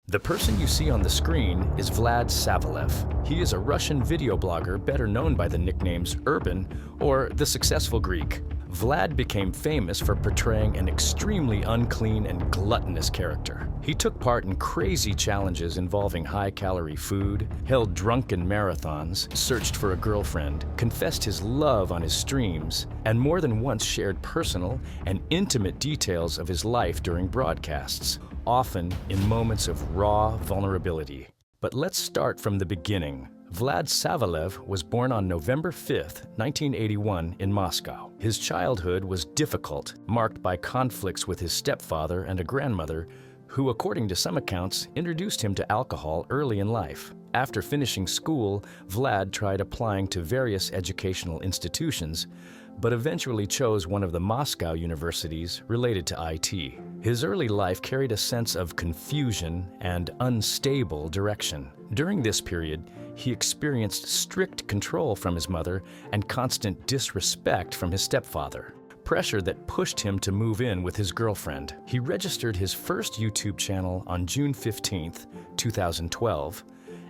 The person you see on the screen is Vlad Savalev. He is a Russian video blogger better known by the nicknames Urban or the Successful Greek. Vlad became famous for portraying an extremely unclean and gluttonous character. He took part in crazy challenges involving high-calorie food, held drunken marathons, searched for a girlfriend, confessed his love on his streams, and more than once shared personal and intimate details of his life during broadcasts, often in moments of raw vulnerability. But let's start from the beginning. Vlad Savalev was born on November 5, 1981 in Moscow. His childhood was difficult, marked by conflicts with his stepfather and a grandmother who, according to some accounts, introduced him to alcohol early in life. After finishing school, Vlad tried applying to various educational institutions, but eventually chose one of the Moscow universities related to IT. His early life carried a sense of confusion and unstable direction. During this period, he experienced strict control from his mother and constant disrespect from his stepfather, pressure that pushed him to move in with his girlfriend. He registered his first YouTube channel on June 15, 2012,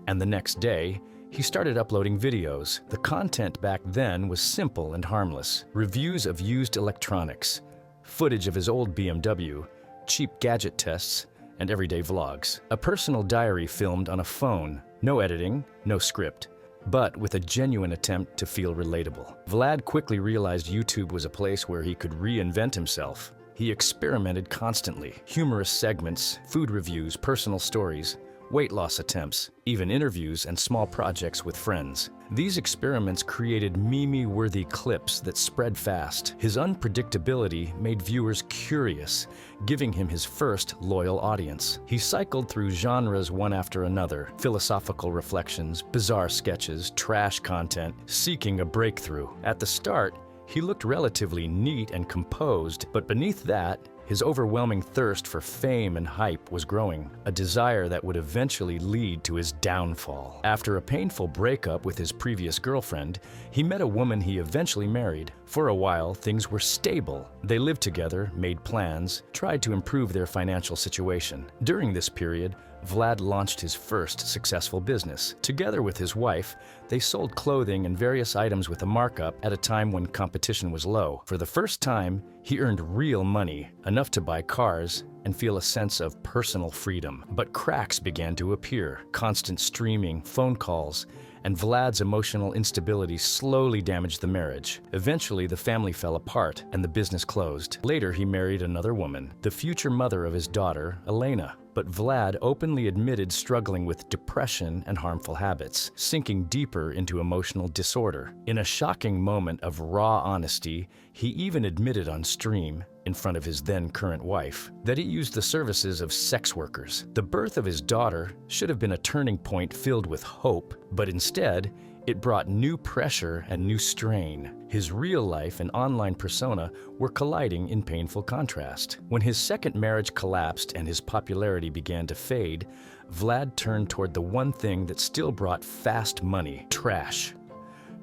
and the next day, he started uploading videos. The content back then was simple and harmless. Reviews of used electronics, footage of his old BMW, cheap gadget tests, and everyday vlogs. A personal diary filmed on a phone. No editing, no script, but with a genuine attempt to feel relatable. Vlad quickly realized YouTube was a place where he could reinvent himself. He experimented constantly. Humorous segments, food reviews, personal stories, weight loss attempts, even interviews and small projects with friends. These experiments created meme-worthy clips that spread fast. His unpredictability made viewers curious, giving him his first loyal audience. He cycled through genres one after another: philosophical reflections, bizarre sketches, trash content, seeking a breakthrough. At the start, he looked relatively neat and composed, but beneath that, his overwhelming thirst for fame and hype was growing, a desire that would eventually lead to his downfall. After a painful breakup with his previous girlfriend, he met a woman he eventually married. For a while, things were stable. They lived together, made plans, tried to improve their financial situation. During this period, Vlad launched his first successful business. Together with his wife, they sold clothing and various items with a markup at a time when competition was low. For the first time, he earned real money, enough to buy cars and feel a sense of personal freedom. But cracks began to appear. Constant streaming, phone calls, and Vlad's emotional instability slowly damaged the marriage. Eventually, the family fell apart and the business closed. Later, he married another woman, the future mother of his daughter, Elena. But Vlad openly admitted struggling with depression and harmful habits, sinking deeper into emotional disorder. In a shocking moment of raw honesty, he even admitted on stream, in front of his then current wife, that he used the services of sex workers. The birth of his daughter should have been a turning point filled with hope, but instead, it brought new pressure and new strain. His real life and online persona were colliding in painful contrast. When his second marriage collapsed and his popularity began to fade, Vlad turned toward the one thing that still brought fast money: trash.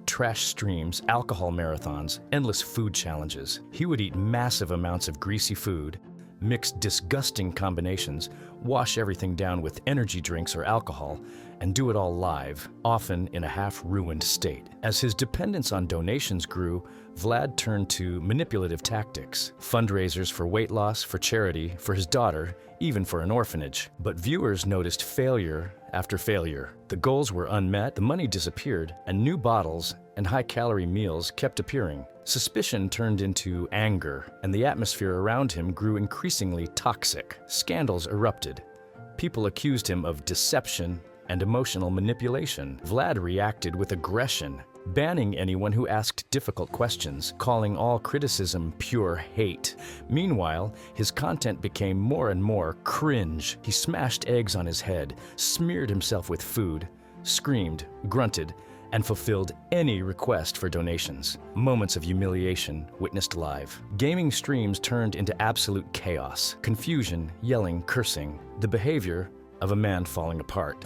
Trash streams, alcohol marathons, endless food challenges. He would eat massive amounts of greasy food, mix disgusting combinations, wash everything down with energy drinks or alcohol, and do it all live, often in a half-ruined state. As his dependence on donations grew, Vlad turned to manipulative tactics, fundraisers for weight loss, for charity, for his daughter, even for an orphanage. But viewers noticed failure after failure. The goals were unmet, the money disappeared, and new bottles and high-calorie meals kept appearing. Suspicion turned into anger, and the atmosphere around him grew increasingly toxic. Scandals erupted. People accused him of deception and emotional manipulation. Vlad reacted with aggression, banning anyone who asked difficult questions, calling all criticism pure hate. Meanwhile, his content became more and more cringe. He smashed eggs on his head, smeared himself with food, screamed, grunted, and fulfilled any request for donations. Moments of humiliation witnessed live. Gaming streams turned into absolute chaos. Confusion, yelling, cursing. The behavior of a man falling apart.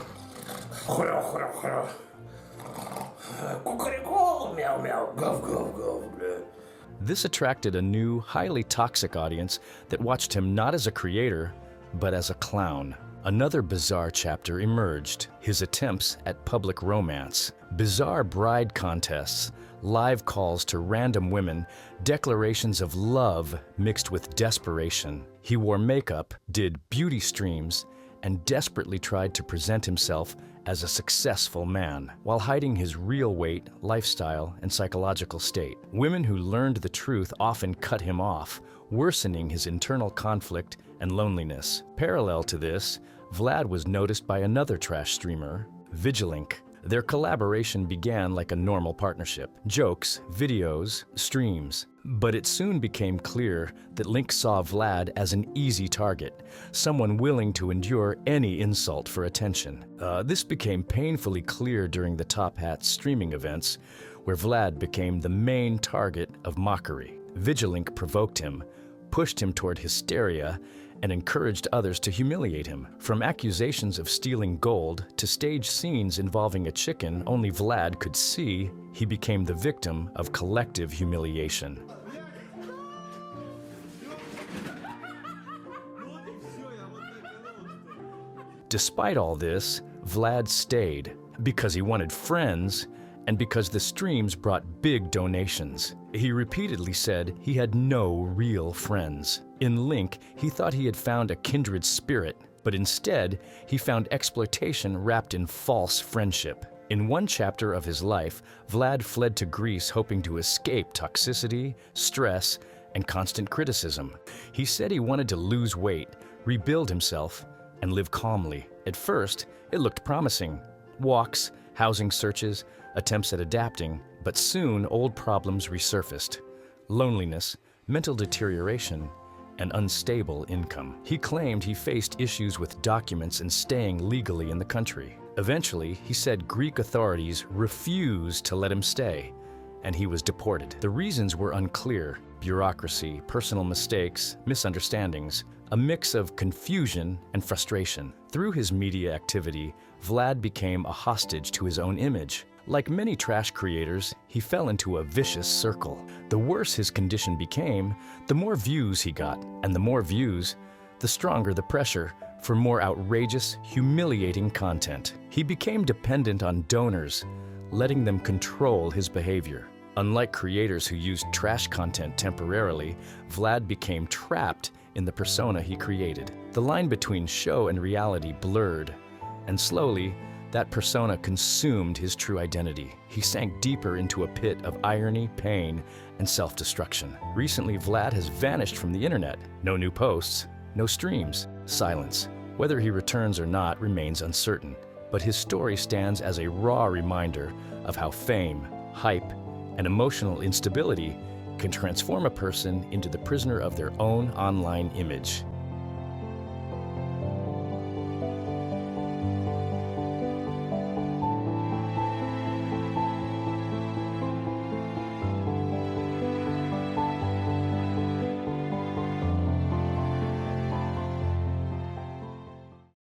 This attracted a new, highly toxic audience that watched him not as a creator, but as a clown. Another bizarre chapter emerged: his attempts at public romance. Bizarre bride contests, live calls to random women, declarations of love mixed with desperation. He wore makeup, did beauty streams, and desperately tried to present himself as a successful man, while hiding his real weight, lifestyle, and psychological state. Women who learned the truth often cut him off, worsening his internal conflict and loneliness. Parallel to this, Vlad was noticed by another trash streamer, Vigilink. Their collaboration began like a normal partnership: jokes, videos, streams. But it soon became clear that Link saw Vlad as an easy target, someone willing to endure any insult for attention. This became painfully clear during the Top Hat streaming events, where Vlad became the main target of mockery. Vigilink provoked him, pushed him toward hysteria, and encouraged others to humiliate him. From accusations of stealing gold to stage scenes involving a chicken only Vlad could see, he became the victim of collective humiliation. Despite all this, Vlad stayed because he wanted friends and because the streams brought big donations. He repeatedly said he had no real friends. In Link, he thought he had found a kindred spirit, but instead, he found exploitation wrapped in false friendship. In one chapter of his life, Vlad fled to Greece hoping to escape toxicity, stress, and constant criticism. He said he wanted to lose weight, rebuild himself, and live calmly. At first, it looked promising: walks, housing searches, attempts at adapting, but soon old problems resurfaced: loneliness, mental deterioration, and unstable income. He claimed he faced issues with documents and staying legally in the country. Eventually, he said Greek authorities refused to let him stay, and he was deported. The reasons were unclear: bureaucracy, personal mistakes, misunderstandings, a mix of confusion and frustration. Through his media activity, Vlad became a hostage to his own image. Like many trash creators, he fell into a vicious circle. The worse his condition became, the more views he got, and the more views, the stronger the pressure for more outrageous, humiliating content. He became dependent on donors, letting them control his behavior. Unlike creators who used trash content temporarily, Vlad became trapped in the persona he created. The line between show and reality blurred, and slowly, that persona consumed his true identity. He sank deeper into a pit of irony, pain, and self-destruction. Recently, Vlad has vanished from the internet. No new posts, no streams, silence. Whether he returns or not remains uncertain, but his story stands as a raw reminder of how fame, hype, and emotional instability can transform a person into the prisoner of their own online image.